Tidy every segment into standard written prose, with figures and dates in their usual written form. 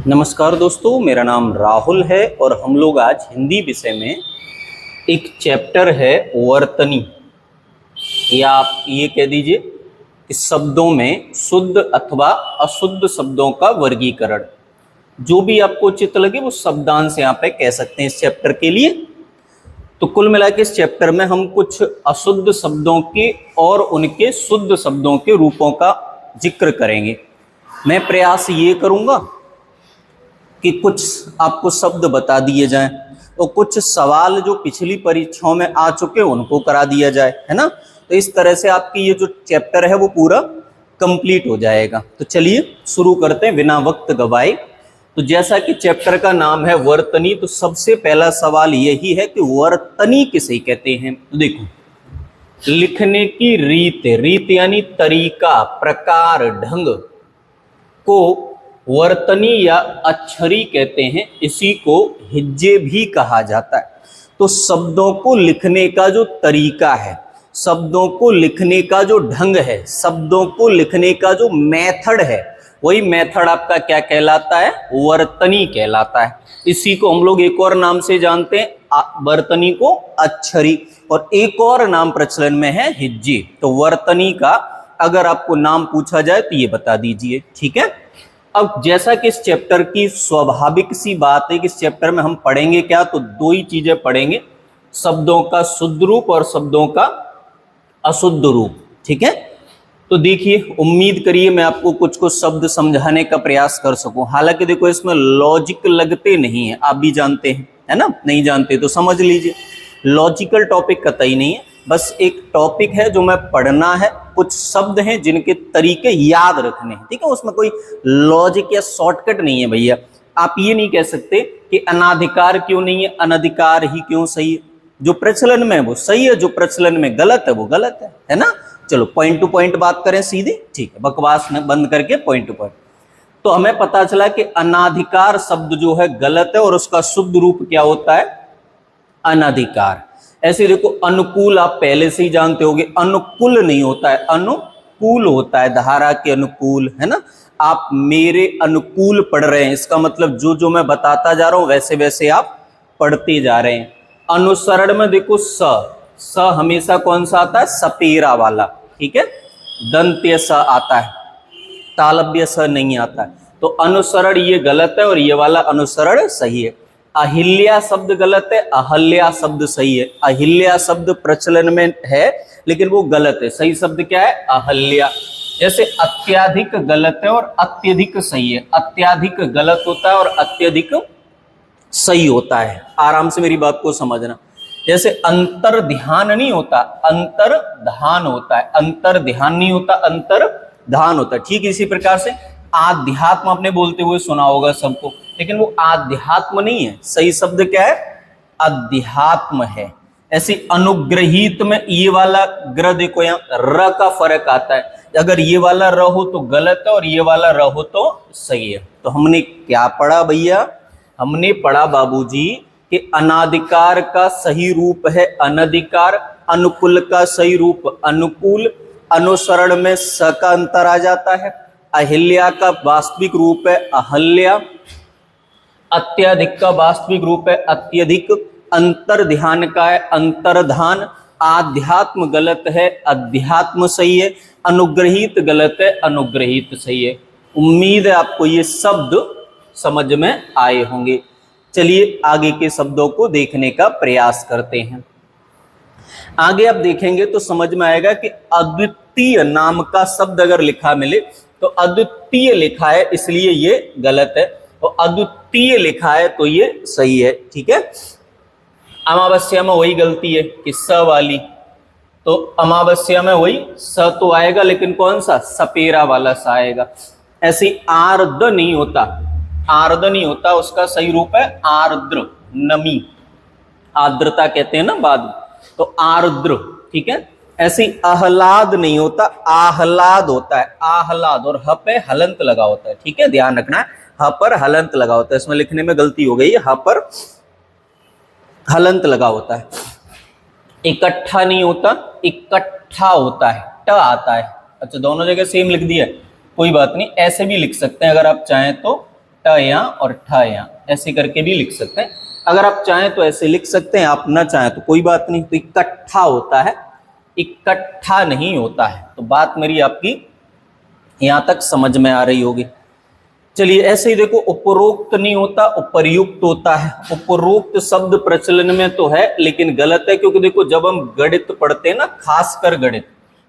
नमस्कार दोस्तों, मेरा नाम राहुल है और हम लोग आज हिंदी विषय में एक चैप्टर है वर्तनी, या आप ये कह दीजिए कि शब्दों में शुद्ध अथवा अशुद्ध शब्दों का वर्गीकरण। जो भी आपको उचित लगे वो शब्दांश यहाँ पे कह सकते हैं इस चैप्टर के लिए। तो कुल मिला के इस चैप्टर में हम कुछ अशुद्ध शब्दों के और उनके शुद्ध शब्दों के रूपों का जिक्र करेंगे। मैं प्रयास ये करूँगा कि कुछ आपको शब्द बता दिए जाएं और कुछ सवाल जो पिछली परीक्षाओं में आ चुके उनको करा दिया जाए, है ना। तो इस तरह से आपकी ये जो चैप्टर है वो पूरा कंप्लीट हो जाएगा। तो चलिए शुरू करते हैं बिना वक्त गवाए। तो जैसा कि चैप्टर का नाम है वर्तनी, तो सबसे पहला सवाल यही है कि वर्तनी किसे कहते हैं। तो देखो, लिखने की रीत यानी तरीका, प्रकार, ढंग को वर्तनी या अक्षरी कहते हैं। इसी को हिज्जे भी कहा जाता है। तो शब्दों को लिखने का जो तरीका है, शब्दों को लिखने का जो ढंग है, शब्दों को लिखने का जो मेथड है, वही मेथड आपका क्या कहलाता है? वर्तनी कहलाता है। इसी को हम लोग एक और नाम से जानते हैं, वर्तनी को अक्षरी, और एक और नाम प्रचलन में है हिज्जे। तो वर्तनी का अगर आपको नाम पूछा जाए तो ये बता दीजिए, ठीक है। अब जैसा कि इस चैप्टर की स्वाभाविक सी बात है कि इस चैप्टर में हम पढ़ेंगे क्या, तो दो ही चीजें पढ़ेंगे, शब्दों का शुद्ध रूप और शब्दों का अशुद्ध रूप, ठीक है। तो देखिए, उम्मीद करिए मैं आपको कुछ कुछ शब्द समझाने का प्रयास कर सकूं। हालांकि देखो, इसमें लॉजिक लगते नहीं है, आप भी जानते हैं, है ना। नहीं जानते तो समझ लीजिए, लॉजिकल टॉपिक कतई नहीं है, बस एक टॉपिक है जो मैं पढ़ना है। कुछ शब्द हैं जिनके तरीके याद रखने हैं, ठीक है। उसमें कोई लॉजिक या शॉर्टकट नहीं है भैया। आप ये नहीं कह सकते कि अनाधिकार क्यों नहीं है, अनधिकार ही क्यों सही है। जो प्रचलन में है वो सही है, जो प्रचलन में गलत है वो गलत है ना। चलो पॉइंट टू पॉइंट बात करें सीधी, ठीक है, बकवास में बंद करके पॉइंट टू पॉइंट। तो हमें पता चला कि अनाधिकार शब्द जो है गलत है और उसका शुद्ध रूप क्या होता है? अनधिकार। ऐसे देखो, अनुकूल आप पहले से ही जानते होंगे, अनुकूल नहीं होता है, अनुकूल होता है, धारा के अनुकूल, है ना। आप मेरे अनुकूल पढ़ रहे हैं, इसका मतलब जो जो मैं बताता जा रहा हूं वैसे वैसे आप पढ़ते जा रहे हैं। अनुसरण में देखो, स हमेशा कौन सा आता है? सपेरा वाला, ठीक है। दंत्य स आता है, तालव्य स नहीं आता है। तो अनुसरण ये गलत है और ये वाला अनुसरण सही है। अहिल्या शब्द गलत है, अहल्या शब्द सही है। अहिल्या शब्द प्रचलन में है लेकिन वो गलत है, सही शब्द क्या है? अहल्या। जैसे अत्याधिक गलत है और अत्यधिक सही है। अत्याधिक गलत होता है और अत्यधिक सही होता है। आराम से मेरी बात को समझना। जैसे अंतर ध्यान नहीं होता, अंतर ध्यान होता है। अंतर ध्यान नहीं होता, अंतर ध्यान होता है। ठीक इसी प्रकार से आध्यात्म आपने बोलते हुए सुना होगा सबको, लेकिन वो आध्यात्म नहीं है, सही शब्द क्या है? अध्यात्म है। ऐसे अनुग्रहित में ये वाला ग्र देखो, यहाँ र का फर्क आता है। अगर ये वाला र हो तो गलत है और ये वाला र हो तो सही है। तो हमने क्या पढ़ा भैया? हमने पढ़ा बाबूजी कि अनाधिकार का सही रूप है अनधिकार, अनुकूल का सही रूप अनुकूल, अनुसरण में स का अंतर आ जाता है, अहिल्या का वास्तविक रूप है अहल्या, अत्यधिक का वास्तविक रूप है अत्यधिक, अंतर ध्यान का है अंतर्धान, आध्यात्म गलत है अध्यात्म सही है, अनुग्रहित गलत है अनुग्रहित सही है। उम्मीद है आपको ये शब्द समझ में आए होंगे। चलिए आगे के शब्दों को देखने का प्रयास करते हैं। आगे आप देखेंगे तो समझ में आएगा कि अद्वितीय नाम का शब्द अगर लिखा मिले तो अद्वितीय लिखा है इसलिए ये गलत है, और अद्वितीय लिखा है तो ये सही है, ठीक है। अमावस्या में वही गलती है कि स वाली, तो अमावस्या में वही स तो आएगा लेकिन कौन सा? सपेरा वाला सा आएगा। ऐसे आर्द्र नहीं होता, आर्द्र नहीं होता, उसका सही रूप है आर्द्र, नमी, आर्द्रता कहते हैं ना बाद में, तो आर्द्र, ठीक है। ऐसे आह्लाद नहीं होता, आह्लाद होता है, आह्लाद, और ह पे हलंत लगा होता है, ठीक है, ध्यान रखना है, ह पर हलंत लगा होता है। इसमें लिखने में गलती हो गई है, ह पर हलंत लगा होता है। इकट्ठा नहीं होता, इकट्ठा होता है, ट आता है। अच्छा, दोनों जगह सेम लिख दिया, कोई बात नहीं, ऐसे भी लिख सकते हैं अगर आप चाहें तो, ट यहाँ और ठ यहाँ, ऐसे करके भी लिख सकते हैं। अगर आप चाहें तो ऐसे लिख सकते हैं, आप ना चाहें तो कोई बात नहीं। तो इकट्ठा होता है, इकट्ठा नहीं होता है। तो बात मेरी आपकी यहां तक समझ में आ रही होगी। चलिए ऐसे ही देखो, उपरोक्त नहीं होता, उपर्युक्त होता है। उपरोक्त शब्द प्रचलन में तो है लेकिन गलत है, क्योंकि देखो जब हम गणित पढ़ते हैं ना, खासकर गणित,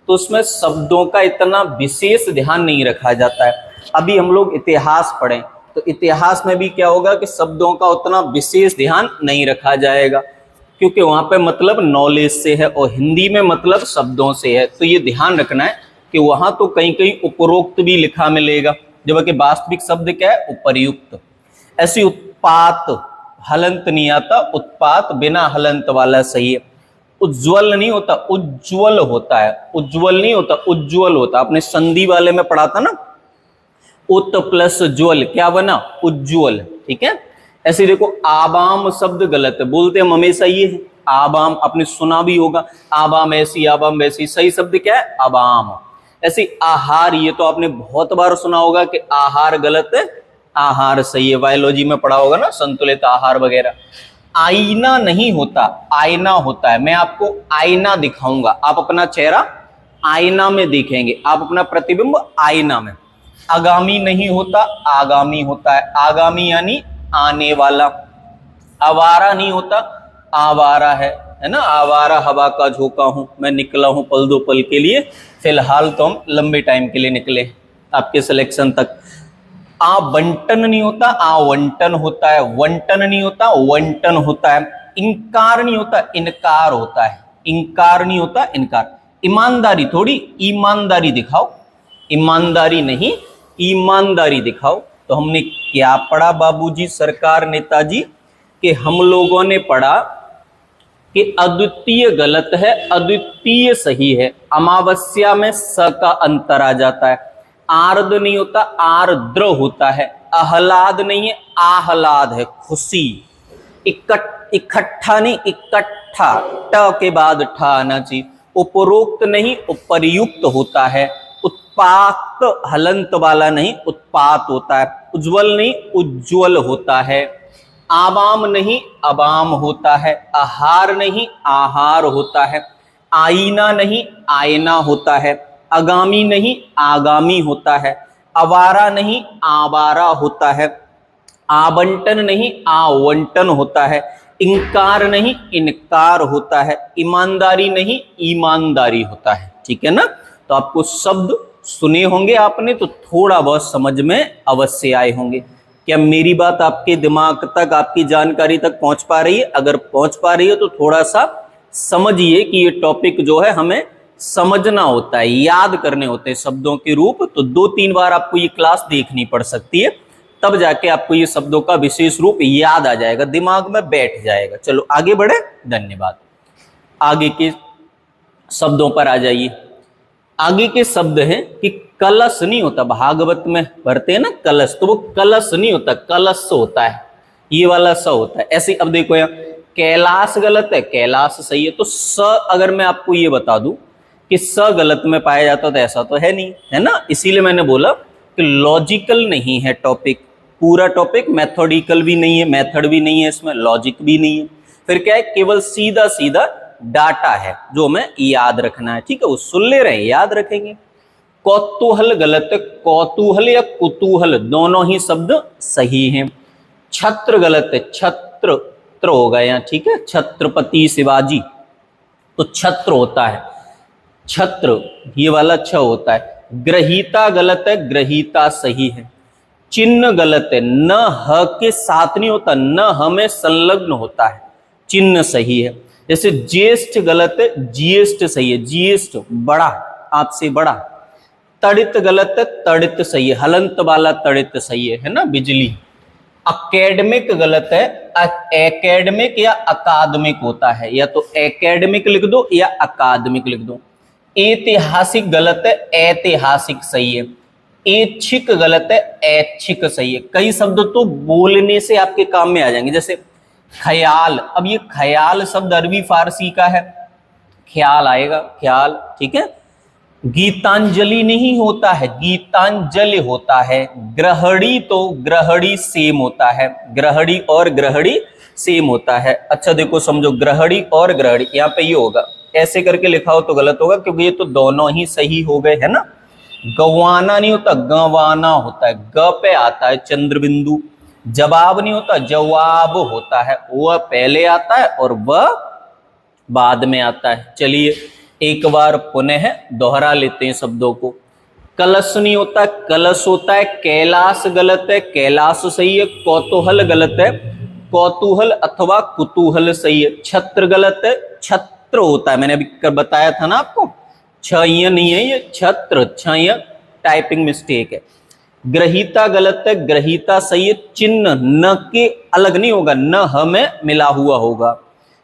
तो उसमें शब्दों का इतना विशेष ध्यान नहीं रखा जाता है। अभी हम लोग इतिहास पढ़ें तो इतिहास में भी क्या होगा कि शब्दों का उतना विशेष ध्यान नहीं रखा जाएगा, क्योंकि वहां पे मतलब नॉलेज से है और हिंदी में मतलब शब्दों से है। तो ये ध्यान रखना है कि वहां तो कहीं कहीं उपरोक्त भी लिखा मिलेगा, जबकि वास्तविक शब्द क्या है, उपर्युक्त। ऐसी उत्पात, हलंत नहीं आता, उत्पात बिना हलंत वाला सही है। उज्ज्वल नहीं होता, उज्ज्वल होता है। उज्ज्वल नहीं होता, उज्ज्वल होता। आपने संधि वाले में पढ़ा था ना, उत प्लस ज्वल क्या बना, उज्ज्वल। ठीक है। ऐसे देखो, आबाम शब्द गलत है, बोलते हम हमेशा ये है आबाम, आपने सुना भी होगा, आबाम ऐसी आबाम वैसी। सही शब्द क्या है, अबाम। ऐसे आहार, ये तो आपने बहुत बार सुना होगा कि आहार गलत है, आहार सही है। बायोलॉजी में पढ़ा होगा ना, संतुलित आहार वगैरह। आईना नहीं होता, आईना होता है। मैं आपको आईना दिखाऊंगा, आप अपना चेहरा आईना में देखेंगे, आप अपना प्रतिबिंब आईना में। आगामी नहीं होता, आगामी होता है। आगामी यानी आने वाला। आवारा नहीं होता, आवारा है ना। आवारा हवा का झोंका हूं, मैं निकला हूं पल दो पल के लिए, फिलहाल तो हम लंबे टाइम के लिए निकले आपके सिलेक्शन तक। आवंटन नहीं होता, आवंटन होता है। वंटन नहीं होता, वंटन होता है। इंकार नहीं होता, इनकार होता है। इंकार नहीं होता, इनकार। ईमानदारी थोड़ी, ईमानदारी दिखाओ। ईमानदारी नहीं, ईमानदारी दिखाओ। तो हमने क्या पढ़ा बाबूजी, सरकार, नेताजी, कि हम लोगों ने पढ़ा कि अद्वितीय गलत है, अद्वितीय सही है। अमावस्या में स का अंतर आ जाता है। आर्द नहीं होता, आर्द्र होता है। आह्लाद नहीं है, आह्लाद है, खुशी। इकट्ठा नहीं, इकट्ठा, ट के बाद ठ आना चाहिए। उपरोक्त नहीं, उपर्युक्त होता है। उत्पात, हलंत वाला नहीं, उत्पात होता है। उज्ज्वल नहीं, उज्ज्वल होता है। आवाम नहीं, अवाम होता है। आहार नहीं, आहार होता है। आईना नहीं, आईना होता है। आगामी नहीं, आगामी होता है। आवारा नहीं, आवारा होता है। आवंटन नहीं, आवंटन होता है। इंकार नहीं, इनकार होता है। ईमानदारी नहीं, ईमानदारी होता है। ठीक है ना। तो आपको शब्द सुने होंगे आपने, तो थोड़ा बहुत समझ में अवश्य आए होंगे। क्या मेरी बात आपके दिमाग तक, आपकी जानकारी तक पहुंच पा रही है? अगर पहुंच पा रही है तो थोड़ा सा समझिए कि ये टॉपिक जो है हमें समझना होता है, याद करने होते हैं शब्दों के रूप। तो 2-3 बार आपको ये क्लास देखनी पड़ सकती है, तब जाके आपको ये शब्दों का विशेष रूप याद आ जाएगा, दिमाग में बैठ जाएगा। चलो आगे बढ़े, धन्यवाद। आगे के शब्दों पर आ जाइए। आगे के शब्द हैं कि कलश नहीं होता। भागवत में भरते हैं ना कलश, तो वो कलश नहीं होता, कलश होता है। ये वाला स होता है। ऐसे अब देखो यहाँ, कैलाश गलत है, कैलाश सही है। तो स अगर मैं आपको ये बता दूं कि स गलत में पाया जाता तो ऐसा तो है नहीं, है ना। इसीलिए मैंने बोला कि लॉजिकल नहीं है टॉपिक, पूरा टॉपिक मैथोडिकल भी नहीं है, मेथड भी नहीं है, इसमें लॉजिक भी नहीं है। फिर क्या है, केवल सीधा सीधा डाटा है जो हमें याद रखना है। ठीक है, वो सुन ले रहे हैं, याद रखेंगे। कौतूहल गलत है। कौतूहल या कुतूहल दोनों ही शब्द सही हैं। छत्र गलत है, छत्र त्र होगा यहाँ। ठीक है, छत्रपति शिवाजी, तो छत्र होता है, छत्र ये वाला छ होता है। ग्रहीता गलत है, ग्रहीता सही है। चिन्ह गलत है, न ह के साथ नहीं होता, न ह में संलग्न होता है, चिन्ह सही है। जैसे ज्येष्ठ गलत है, ज्येष्ठ सही है, ज्येष्ठ बड़ा, आपसे बड़ा। तड़ित गलत है, तड़ित सही है, हलंत वाला तड़ित सही है ना, बिजली। अकेडमिक गलत है, एकेडमिक या अकादमिक होता है, या तो एकेडमिक लिख दो या अकादमिक लिख दो। ऐतिहासिक गलत है, ऐतिहासिक सही है। ऐच्छिक गलत है, ऐच्छिक सही है। कई शब्द तो बोलने से आपके काम में आ जाएंगे, जैसे ख्याल। अब ये ख्याल शब्द अरबी फारसी का है, ख्याल आएगा, ख्याल। ठीक है, गीतांजलि नहीं होता है, गीतांजलि होता है। ग्रहणी तो ग्रहणी सेम होता है, ग्रहणी और ग्रहणी सेम होता है। अच्छा देखो समझो, ग्रहणी और ग्रहणी, यहाँ पे ये होगा, ऐसे करके लिखा हो तो गलत होगा क्योंकि ये तो दोनों ही सही हो गए है ना। गवाना नहीं होता, गवाना होता है। ग पे आता है चंद्र बिंदु। जवाब नहीं होता, जवाब होता है। वह पहले आता है और वह बाद में आता है। चलिए एक बार पुनः दोहरा लेते हैं शब्दों को। कलश नहीं होता, कलश होता है। कैलाश गलत है, कैलाश सही है। कौतूहल गलत है, कौतूहल अथवा कुतूहल सही है। छत्र गलत है, छत्र होता है, मैंने अभी बताया था ना आपको। छय नहीं है ये, छत्र, छय टाइपिंग मिस्टेक है। ग्रहीता गलत है, ग्रहीता सही है। चिन्ह न के अलग नहीं होगा, न ह में मिला हुआ होगा।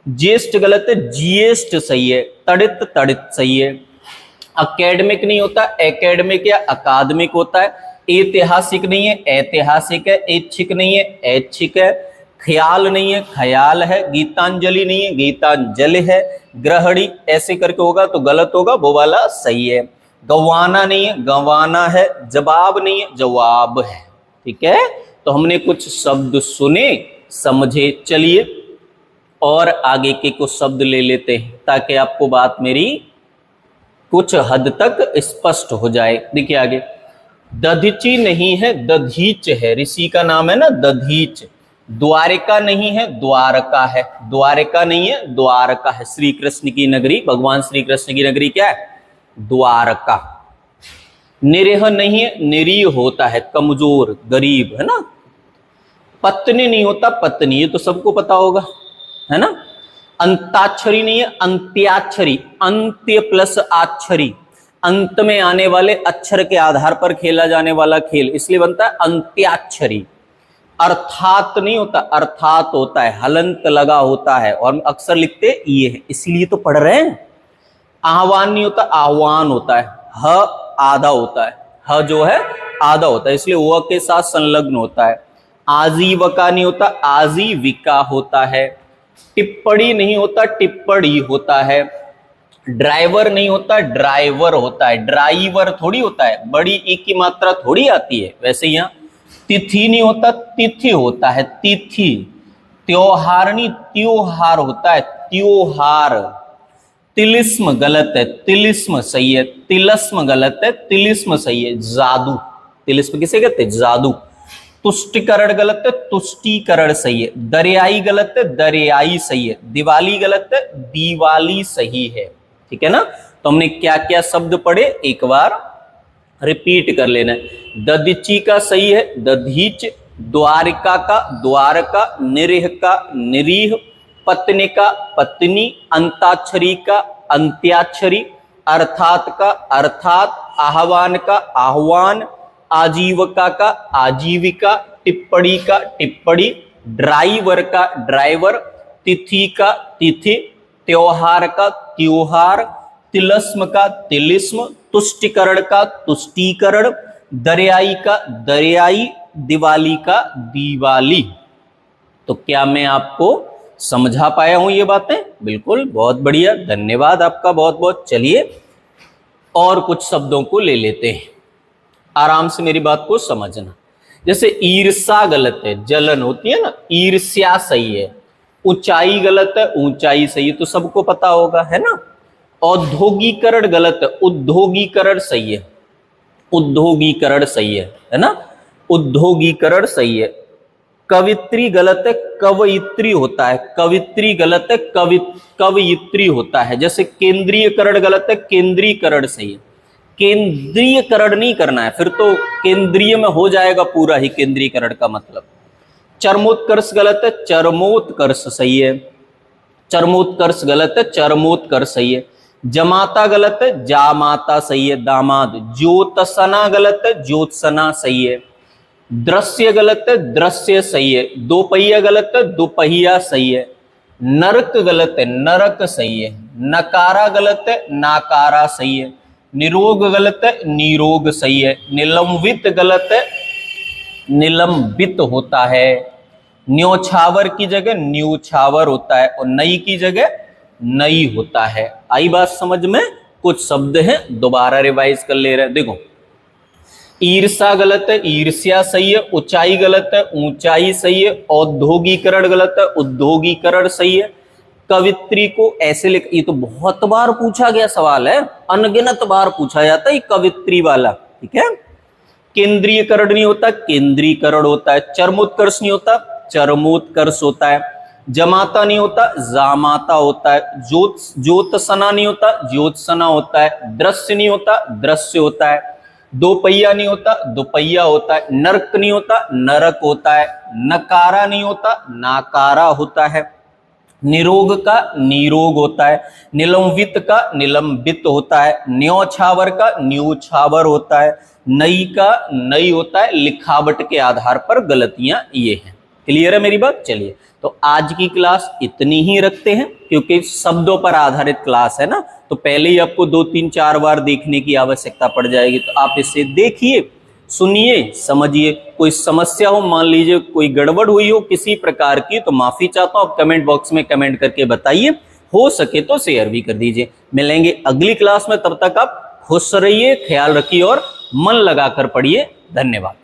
ज्येष्ठ गलत है, ज्येष्ठ सही है। तड़ित, तड़ित सही है। अकेडमिक नहीं होता, एकेडमिक या अकादमिक होता है। ऐतिहासिक नहीं है, ऐतिहासिक है। ऐच्छिक नहीं है, ऐच्छिक है। ख्याल नहीं है, ख्याल है। गीतांजलि नहीं है, गीतांजलि है। ग्रहणी ऐसे करके होगा तो गलत होगा, वो वाला सही है। गवाना नहीं है, गवाना है। जवाब नहीं है, जवाब है। ठीक है, तो हमने कुछ शब्द सुने, समझे। चलिए और आगे के कुछ शब्द ले लेते हैं ताकि आपको बात मेरी कुछ हद तक स्पष्ट हो जाए। देखिए आगे, दधीचि नहीं है, दधीच है। ऋषि का नाम है ना, दधीच। द्वारिका नहीं है, द्वारका है। द्वारिका नहीं है, द्वारका है। श्री कृष्ण की नगरी, भगवान श्री कृष्ण की नगरी क्या है? द्वारका। निरीह नहीं है, निरीह होता है, कमजोर, गरीब, है ना। पत्नी नहीं होता, पत्नी, ये तो सबको पता होगा, है ना। अंताक्षरी नहीं है, अंत्याक्षरी। अंत्य प्लस आक्षरी, अंत में आने वाले अक्षर के आधार पर खेला जाने वाला खेल, इसलिए बनता है अंत्याक्षरी। अर्थात नहीं होता, अर्थात होता है, हलंत लगा होता है और अक्सर लिखते ये है, इसीलिए तो पढ़ रहे हैं। आह्वान नहीं होता, आह्वान होता है। ह आधा होता है, ह जो है आधा होता है, इसलिए व के साथ संलग्न होता है। आजीविका नहीं होता, आजीविका होता है। टिप्पणी नहीं होता, टिप्पणी होता है। ड्राइवर नहीं होता, ड्राइवर होता है। ड्राइवर थोड़ी होता है, बड़ी ई की मात्रा थोड़ी आती है। वैसे यहाँ तिथि नहीं होता, तिथि होता है, तिथि। त्योहार नहीं, त्योहार होता है, त्योहार। तिलिस्म गलत है, तिलिस्म सही है। तिलस्म गलत है, तिलिस्म सही है। जादू, तिलिस्म किसे कहते हैं? जादू। तुष्टिकरण गलत है, तुष्टिकरण सही है। दरियाई गलत है, दरियाई सही है। दिवाली गलत है, दिवाली सही है। ठीक है ना। तो हमने क्या क्या शब्द पढ़े, एक बार रिपीट कर लेना है। दधीचि का सही है, दधीच। द्वारिका का द्वारका। निरीह का निरीह। पत्नी का पत्नी। अंताक्षरी का अंत्याक्षरी। अर्थात का अर्थात। आह्वान का आह्वान। आजीविका का आजीविका। टिप्पणी का टिप्पणी। ड्राइवर का ड्राइवर। तिथि का तिथि। त्योहार का त्योहार। तिलस्म का तिलिस्म। तुष्टिकरण का तुष्टिकरण। दरियाई का दरियाई। दिवाली का दिवाली। तो क्या मैं आपको समझा पाया हूं ये बातें? बिल्कुल, बहुत बढ़िया, धन्यवाद आपका बहुत बहुत। चलिए और कुछ शब्दों को ले लेते हैं, आराम से मेरी बात को समझना। जैसे ईर्ष्या गलत है, जलन होती है ना, ईर्ष्या सही है। ऊंचाई गलत है, ऊंचाई सही है, तो सबको पता होगा, है ना। औद्योगिकरण गलत है, उद्योगीकरण सही है। उद्योगीकरण सही है ना। उद्योगीकरण सही है। कवित्री गलत है, कवयित्री होता है। कवित्री गलत है, कवयित्री होता है। जैसे केंद्रीयकरण गलत है, केंद्रीकरण सही है। केंद्रीयकरण नहीं करना है, फिर तो केंद्रीय में हो जाएगा पूरा ही केंद्रीकरण का मतलब। चरमोत्कर्ष गलत है, चरमोत्कर्ष सही है। चरमोत्कर्ष गलत है, चरमोत्कर्ष सही है। जमाता गलत है, जामाता सही है, दामाद। ज्योत्सना गलत है, ज्योत्सना सही है। दृश्य गलत है, दृश्य सही है। दोपहिया गलत है, दोपहिया सही है। नरक गलत है, नरक सही है। नकारा गलत है, नाकारा सही है। निरोग गलत है, निरोग सही है। निलंबित गलत है, निलंबित होता है। न्योछावर की जगह न्यूछावर होता है और नई की जगह नई होता है। आई बात समझ में? कुछ शब्द हैं दोबारा रिवाइज कर ले रहे हैं। देखो, ईर्ष्या गलत है, ईर्ष्या सही है। ऊंचाई गलत है, ऊंचाई सही है। औद्योगिकरण गलत है, उद्योगीकरण सही है। कवित्री को ऐसे लिख, ये तो बहुत बार पूछा गया सवाल है, अनगिनत बार पूछा जाता है कवित्री वाला, ठीक है। केंद्रीयकरण नहीं होता, केंद्रीकरण होता है। चरमोत्कर्ष नहीं होता, चरमोत्कर्ष होता है। जमाता नहीं होता, जामाता होता है। ज्योत्सना नहीं होता, ज्योत्सना होता है। दृश्य नहीं होता, दृश्य होता है। दोपहिया नहीं होता, दोपहिया होता है। नरक नहीं होता, नरक होता है। नकारा नहीं होता, नाकारा होता है। निरोग का निरोग होता है। निलंबित का निलंबित होता है। न्योछावर का न्योछावर होता है। नई का नई होता है। लिखावट के आधार पर गलतियां ये हैं। क्लियर है मेरी बात? चलिए, तो आज की क्लास इतनी ही रखते हैं, क्योंकि शब्दों पर आधारित क्लास है ना, तो पहले ही आपको 2-3-4 बार देखने की आवश्यकता पड़ जाएगी। तो आप इसे देखिए, सुनिए, समझिए। कोई समस्या हो, मान लीजिए कोई गड़बड़ हुई हो किसी प्रकार की, तो माफी चाहता हूं, आप कमेंट बॉक्स में कमेंट करके बताइए। हो सके तो शेयर भी कर दीजिए। मिलेंगे अगली क्लास में, तब तक आप खुश रहिए, ख्याल रखिए और मन लगाकर पढ़िए। धन्यवाद।